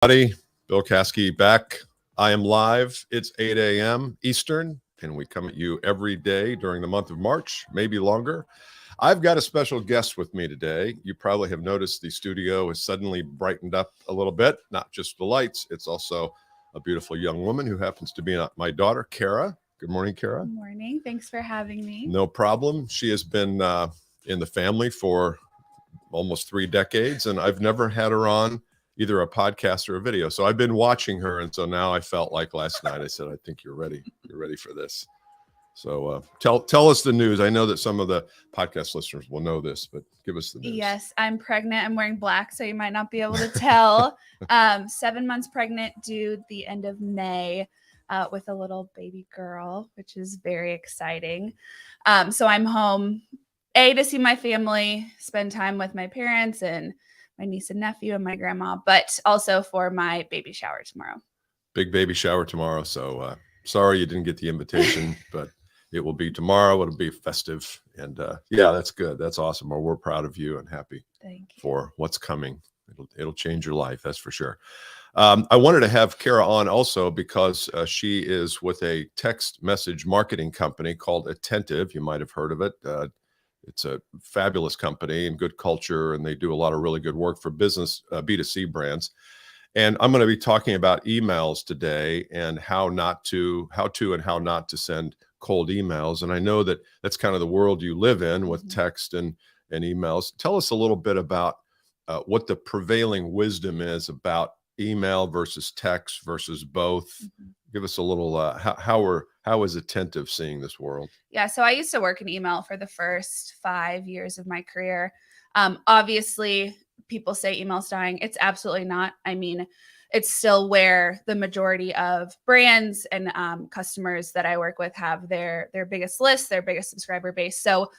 Buddy, Bill Caskey back. I am live. It's 8 a.m. Eastern, and we come at you every day during the month of March, maybe longer. I've got a special guest with me today. You probably have noticed the studio has suddenly brightened up a little bit, not just the lights. It's also a beautiful young woman who happens to be my daughter, Kara. Good morning, Kara. Good morning. Thanks for having me. No problem. She has been in the family for almost 3 decades, and I've never had her on either a podcast or a video. So I've been watching her. And so now I felt like last night, I said, I think you're ready. You're ready for this. So tell us the news. I know that some of the podcast listeners will know this, but give us the news. Yes, I'm pregnant. I'm wearing black, so you might not be able to tell. 7 months pregnant, due the end of May, with a little baby girl, which is very exciting. So I'm home, to see my family, spend time with my parents and my niece and nephew and my grandma, but also for my baby shower tomorrow. Big baby shower tomorrow. So sorry you didn't get the invitation, but it will be tomorrow. It'll be festive. And yeah, that's good. That's awesome. Well, we're proud of you and happy for what's coming. It'll change your life. That's for sure. I wanted to have Kara on also because she is with a text message marketing company called Attentive. You might have heard of it. It's a fabulous company and good culture, and they do a lot of really good work for business B2C brands. And I'm going to be talking about emails today and how not to send cold emails. And I know that that's kind of the world you live in with text and emails. Tell us a little bit about what the prevailing wisdom is about email versus text versus both. Give us a little how is Attentive seeing this world? Yeah, so I used to work in email for the first 5 years of my career. Obviously, people say email's dying. It's absolutely not. I mean, it's still where the majority of brands and customers that I work with have their biggest list, their biggest subscriber base. So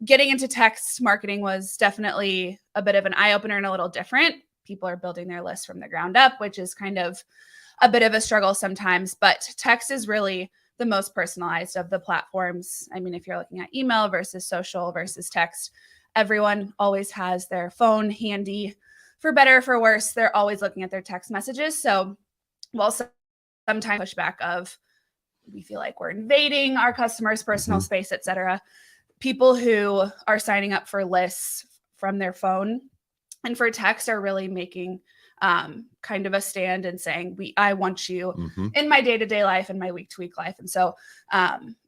getting into text marketing was definitely a bit of an eye-opener and a little different. People are building their list from the ground up, which is kind of a bit of a struggle sometimes, but text is really the most personalized of the platforms. I mean, if you're looking at email versus social versus text, everyone always has their phone handy. For better or for worse, they're always looking at their text messages. So while sometimes pushback of we feel like we're invading our customers' personal space, et cetera, people who are signing up for lists from their phone and for text are really making kind of a stand and saying, I want you in my day-to-day life and my week-to-week life. And so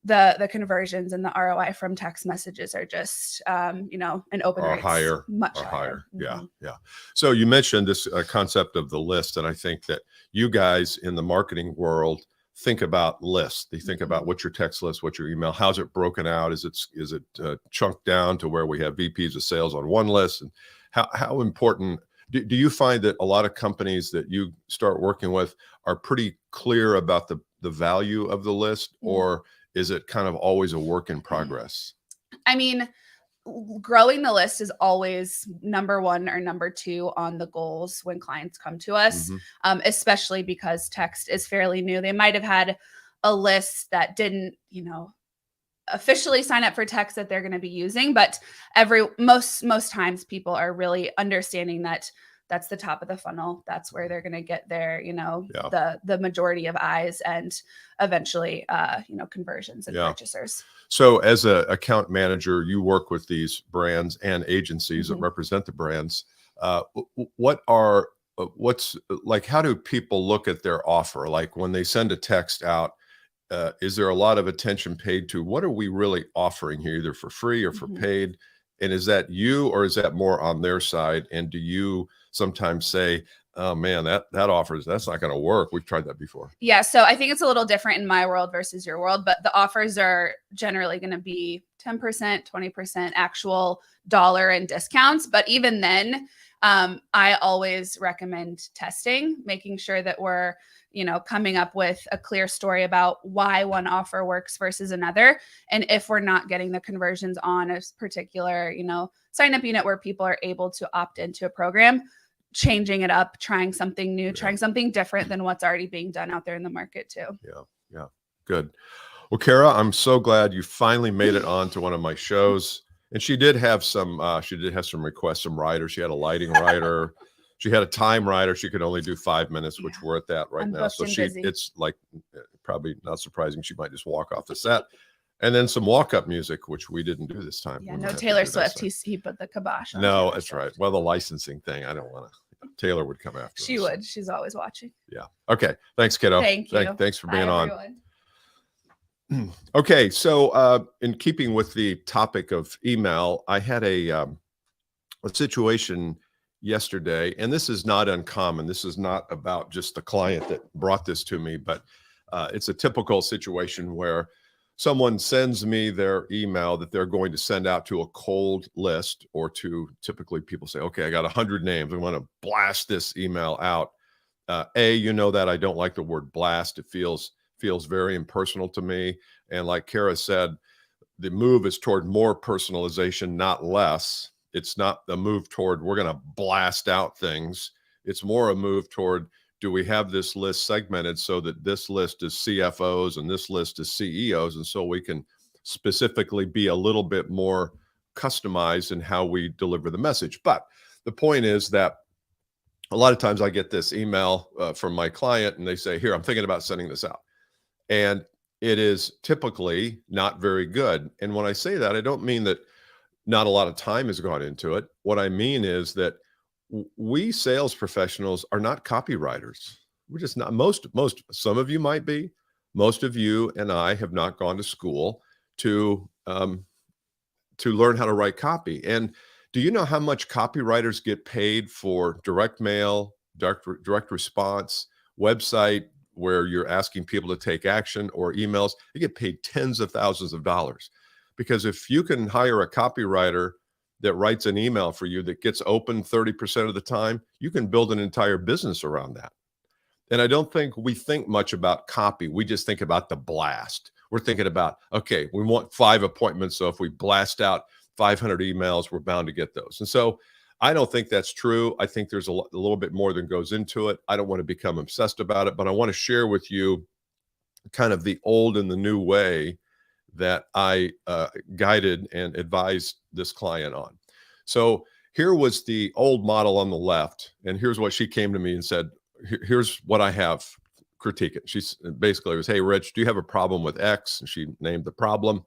the conversions and the ROI from text messages are just, an open rate higher, much higher. Yeah. So you mentioned this concept of the list. And I think that you guys in the marketing world think about lists. They think about what's your text list, what's your email, how's it broken out? Is it chunked down to where we have VPs of sales on one list? And how important do you find that a lot of companies that you start working with are pretty clear about the value of the list, or is it kind of always a work in progress? I mean, growing the list is always number one or number two on the goals when clients come to us, especially because text is fairly new. They might have had a list that didn't, officially sign up for text that they're going to be using, but most times people are really understanding that that's the top of the funnel. That's where they're going to get their, the majority of eyes and eventually, conversions and purchasers. So as an account manager, you work with these brands and agencies that represent the brands. How do people look at their offer? Like when they send a text out, is there a lot of attention paid to what are we really offering here, either for free or for paid? And is that you, or is that more on their side? And do you sometimes say, oh man, that's not going to work. We've tried that before. Yeah. So I think it's a little different in my world versus your world, but the offers are generally going to be 10%, 20% actual dollar and discounts. But even then, I always recommend testing, making sure that we're, coming up with a clear story about why one offer works versus another. And if we're not getting the conversions on a particular, sign up unit where people are able to opt into a program, changing it up, trying something new, trying something different than what's already being done out there in the market too. Yeah. Good. Well, Kara, I'm so glad you finally made it on to one of my shows. And she did have some requests, some writers. She had a lighting writer. she had a time rider. She could only do 5 minutes, which we're at that right I'm now. So booked and busy. it's like probably not surprising. She might just walk off the set. And then some walk-up music, which we didn't do this time. Yeah, no Taylor Swift. He put the kibosh on. No, that's right. Well, the licensing thing, I don't want to. Taylor would come after She us. would. She's always watching. Yeah. Okay. Thanks, kiddo. Thank you. Thanks for being Bye, on. Okay. So in keeping with the topic of email, I had a situation yesterday, and this is not uncommon. This is not about just the client that brought this to me, but it's a typical situation where someone sends me their email that they're going to send out to a cold list, or to, typically people say, okay, I got 100 names. I want to blast this email out. You know that I don't like the word blast. It feels very impersonal to me. And like Kara said, the move is toward more personalization, not less. It's not the move toward we're going to blast out things. It's more a move toward, do we have this list segmented so that this list is CFOs and this list is CEOs, and so we can specifically be a little bit more customized in how we deliver the message. But the point is that a lot of times I get this email from my client, and they say, here, I'm thinking about sending this out. And it is typically not very good. And when I say that, I don't mean that not a lot of time has gone into it. What I mean is that we sales professionals are not copywriters. We're just not. Some of you might be. Most of you and I have not gone to school to learn how to write copy. And do you know how much copywriters get paid for direct mail, direct response, website where you're asking people to take action, or emails? They get paid tens of thousands of dollars. Because if you can hire a copywriter that writes an email for you that gets open 30% of the time, you can build an entire business around that. And I don't think we think much about copy. We just think about the blast. We're thinking about, okay, we want 5 appointments. So if we blast out 500 emails, we're bound to get those. And so I don't think that's true. I think there's a little bit more than goes into it. I don't want to become obsessed about it, but I want to share with you kind of the old and the new way that I guided and advised this client on. So here was the old model on the left, and here's what she came to me and said, here's what I have, critique it. She's basically was, hey, Rich, do you have a problem with X? And she named the problem.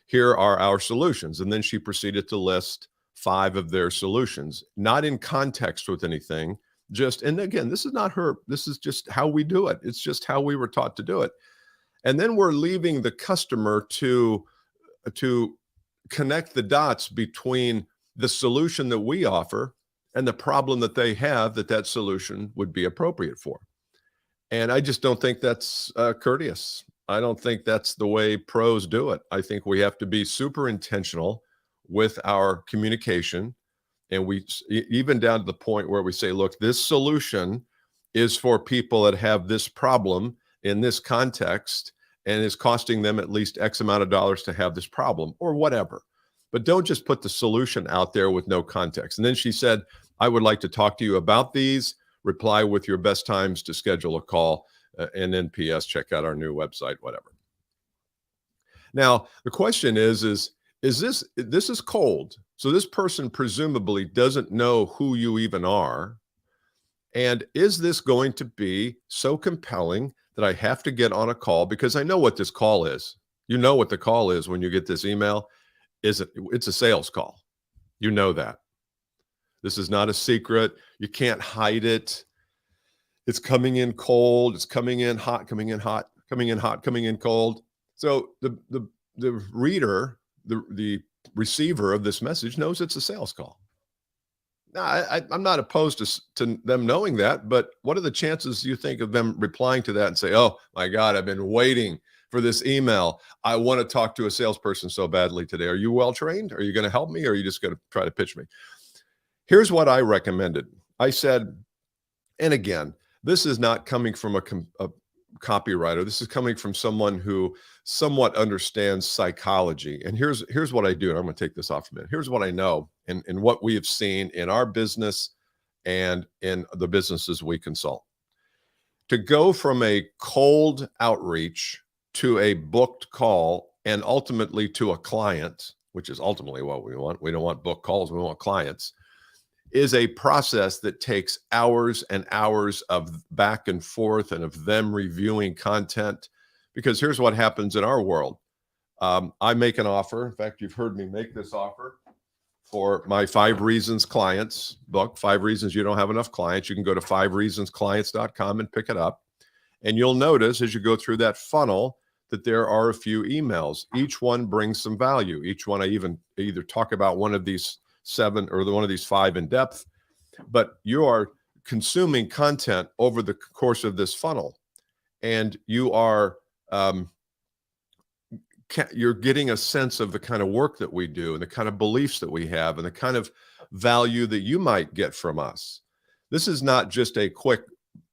Here are our solutions. And then she proceeded to list 5 of their solutions, not in context with anything, and again, this is not her, this is just how we do it. It's just how we were taught to do it. And then we're leaving the customer to connect the dots between the solution that we offer and the problem that they have that solution would be appropriate for. And I just don't think that's courteous. I don't think that's the way pros do it. I think we have to be super intentional with our communication. And we even down to the point where we say, look, this solution is for people that have this problem in this context, and is costing them at least X amount of dollars to have this problem, or whatever. But don't just put the solution out there with no context. And then she said, I would like to talk to you about these. Reply with your best times to schedule a call, and then PS, check out our new website, whatever. Now, the question is this is cold. So this person presumably doesn't know who you even are. And is this going to be so compelling that I have to get on a call? Because I know what this call is. You know what the call is when you get this email. It's a sales call. You know that. This is not a secret. You can't hide it. It's coming in cold. It's coming in hot, coming in hot, coming in hot, coming in cold. So the reader, the receiver of this message knows it's a sales call. Now, I'm not opposed to them knowing that, but what are the chances you think of them replying to that and say, oh my God, I've been waiting for this email. I want to talk to a salesperson so badly today. Are you well trained? Are you going to help me? Or are you just going to try to pitch me? Here's what I recommended. I said, and again, this is not coming from a copywriter. This is coming from someone who somewhat understands psychology. And here's what I do. And I'm going to take this off a minute. Here's what I know and what we have seen in our business and in the businesses we consult. To go from a cold outreach to a booked call and ultimately to a client, which is ultimately what we want. We don't want booked calls. We want clients. is a process that takes hours and hours of back and forth and of them reviewing content. Because here's what happens in our world. I make an offer. In fact, you've heard me make this offer for my 5 Reasons Clients book, 5 Reasons You Don't Have Enough Clients. You can go to 5reasonsclients.com and pick it up. And you'll notice as you go through that funnel that there are a few emails. Each one brings some value. Each one, I either talk about one of these 7 or one of these 5 in depth, but you are consuming content over the course of this funnel. And you are, you're getting a sense of the kind of work that we do and the kind of beliefs that we have and the kind of value that you might get from us. This is not just a quick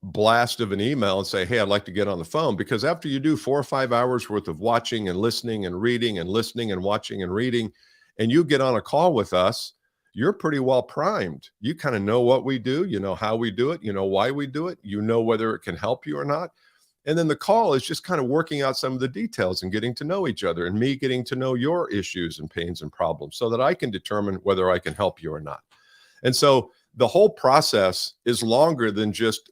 blast of an email and say, hey, I'd like to get on the phone, because after you do 4 or 5 hours worth of watching and listening and reading and listening and watching and reading, and you get on a call with us, you're pretty well primed. You kind of know what we do, you know how we do it, you know why we do it, you know whether it can help you or not. And then the call is just kind of working out some of the details and getting to know each other, and me getting to know your issues and pains and problems so that I can determine whether I can help you or not. And so the whole process is longer than just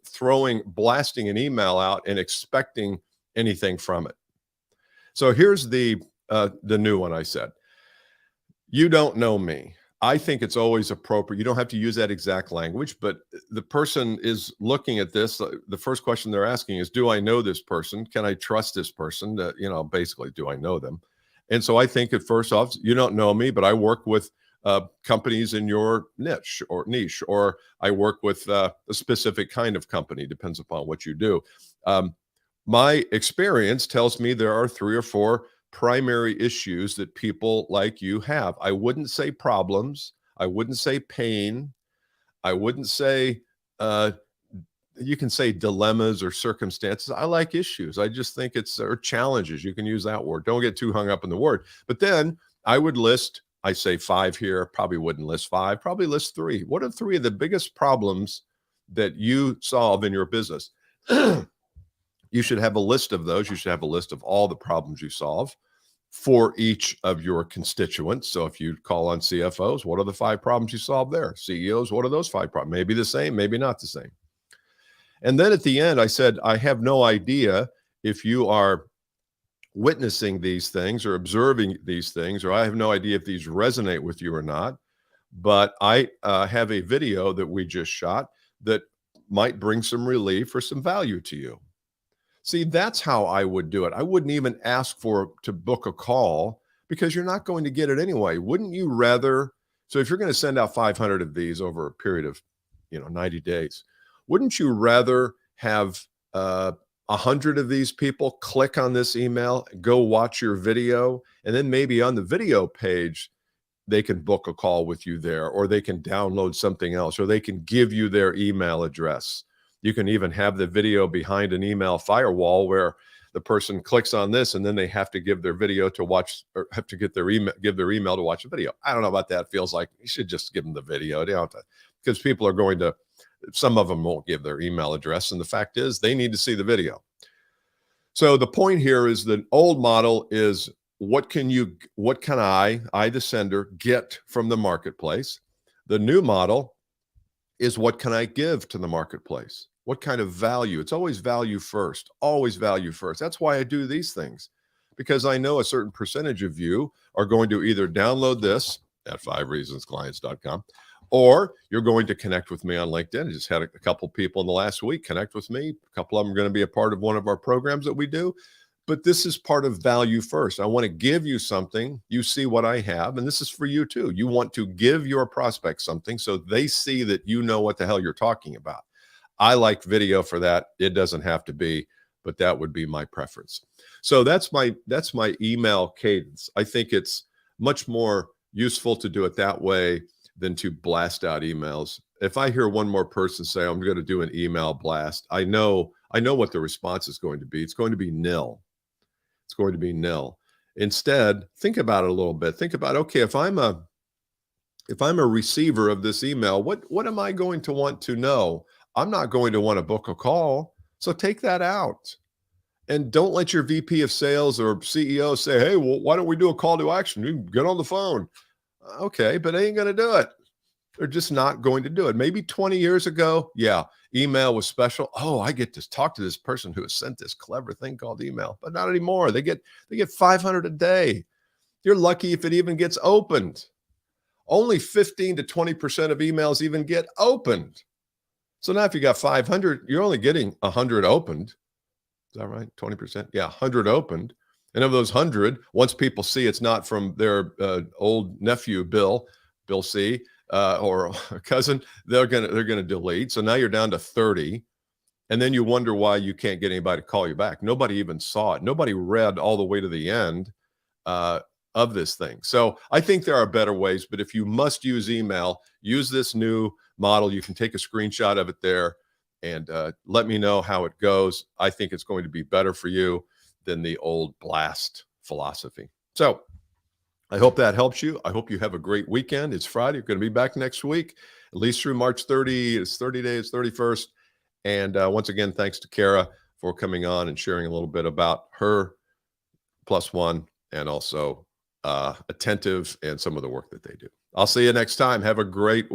blasting an email out and expecting anything from it. So here's the new one I said. You don't know me. I think it's always appropriate. You don't have to use that exact language, but the person is looking at this. The first question they're asking is, do I know this person? Can I trust this person? Basically, do I know them? And so I think at first off, you don't know me, but I work with companies in your niche, or I work with a specific kind of company, depends upon what you do. My experience tells me there are 3 or 4 primary issues that people like you have. I wouldn't say problems. I wouldn't say pain. I wouldn't say, you can say dilemmas or circumstances. I like issues. I just think or challenges. You can use that word. Don't get too hung up in the word. But then I would list, I say 5 here, probably wouldn't list 5, probably list 3. What are 3 of the biggest problems that you solve in your business? You should have a list of those. You should have a list of all the problems you solve for each of your constituents. So if you call on CFOs, what are the 5 problems you solve there? CEOs, what are those 5 problems? Maybe the same, maybe not the same. And then at the end, I said, I have no idea if you are witnessing these things or observing these things, or I have no idea if these resonate with you or not, but I have a video that we just shot that might bring some relief or some value to you. See, that's how I would do it. I wouldn't even ask to book a call, because you're not going to get it anyway. Wouldn't you rather? So if you're going to send out 500 of these over a period of 90 days, wouldn't you rather have 100 of these people click on this email, go watch your video, and then maybe on the video page, they can book a call with you there, or they can download something else, or they can give you their email address. You can even have the video behind an email firewall where the person clicks on this and then they have to give their video to watch, or have to give their email to watch a video. I don't know about that. It feels like you should just give them the video. They don't have to, because people are going to, some of them won't give their email address. And the fact is they need to see the video. So the point here is the old model is what can I, the sender, get from the marketplace? The new model is what can I give to the marketplace? What kind of value? It's always value first, always value first. That's why I do these things, because I know a certain percentage of you are going to either download this at 5reasonsclients.com, or you're going to connect with me on LinkedIn. I just had a couple people in the last week connect with me. A couple of them are going to be a part of one of our programs that we do. But this is part of value first. I want to give you something. You see what I have, and this is for you too. You want to give your prospects something so they see that you know what the hell you're talking about. I like video for that. It doesn't have to be, but that would be my preference. So that's my email cadence. I think it's much more useful to do it that way than to blast out emails. If I hear one more person say, I'm going to do an email blast, I know what the response is going to be. It's going to be nil. It's going to be nil. Instead, think about it a little bit. Think about, okay, if I'm a receiver of this email, what am I going to want to know? I'm not going to want to book a call. So take that out. And don't let your VP of sales or CEO say, hey, well, why don't we do a call to action? You can get on the phone. Okay, but they ain't going to do it. They're just not going to do it. Maybe 20 years ago, yeah, email was special. Oh, I get to talk to this person who has sent this clever thing called email, but not anymore. They get 500 a day. You're lucky if it even gets opened. Only 15 to 20% of emails even get opened. So now if you got 500, you're only getting 100 opened. Is that right? 20%? Yeah, 100 opened. And of those 100, once people see it's not from their old nephew, Bill C., or a cousin, they're gonna delete. So now you're down to 30. And then you wonder why you can't get anybody to call you back. Nobody even saw it. Nobody read all the way to the end of this thing. So I think there are better ways, but if you must use email, use this new model. You can take a screenshot of it there and let me know how it goes. I think it's going to be better for you than the old blast philosophy. So I hope that helps you. I hope you have a great weekend. It's Friday. You're going to be back next week, at least through March 30. It's 30 days, 31st. And once again, thanks to Kara for coming on and sharing a little bit about her Plus One and also Attentive and some of the work that they do. I'll see you next time. Have a great week.